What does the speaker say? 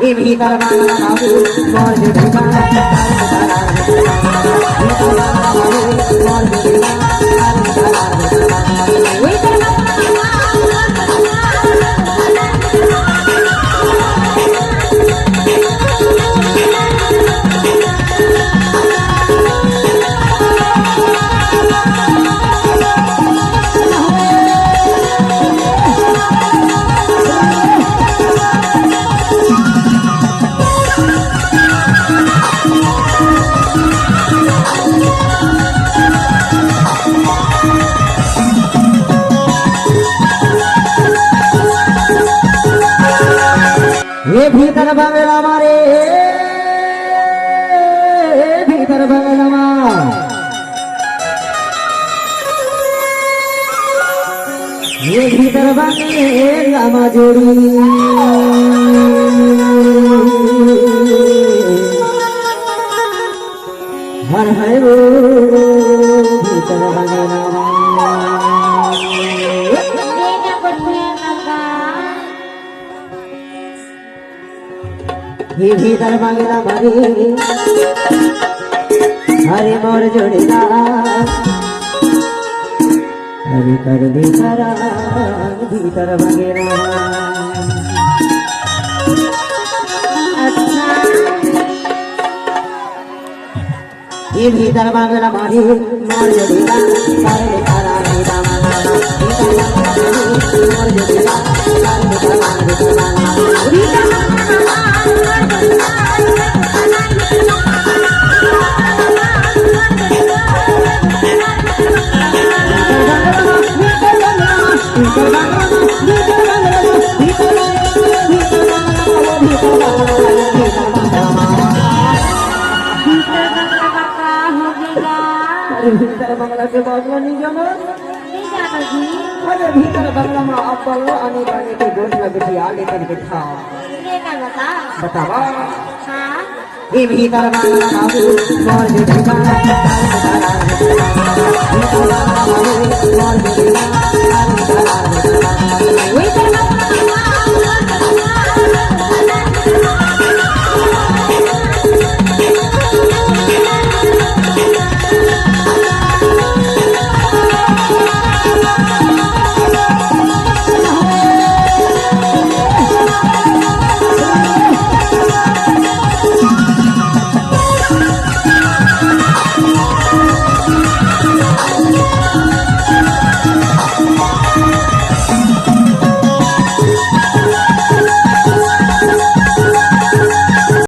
ये भीतर बांगला बाबू मोर जुड़ेगा ये भीतर बंगला मारे भीतर बंगला ये भीतर बंगला मा जोड़ी हर है वो भीतर बंगला ये भीतर बंगला मारे हरे मोर जोड़ेगा हरे कर भीतर भीतर बंगला ये भीतर बंगला मारे मोर जोड़ेगा हरे तारा मोर जोड़ेगा भीतर बंगला के बाबू नहीं जाना जी। अरे भीतर बंगला में आप आने जाने के गोद में बिठा लेकर बिठा बतावा हाँ ये भीतर बंगला बाबू मोर जुड़ेगा मोर जुड़ेगा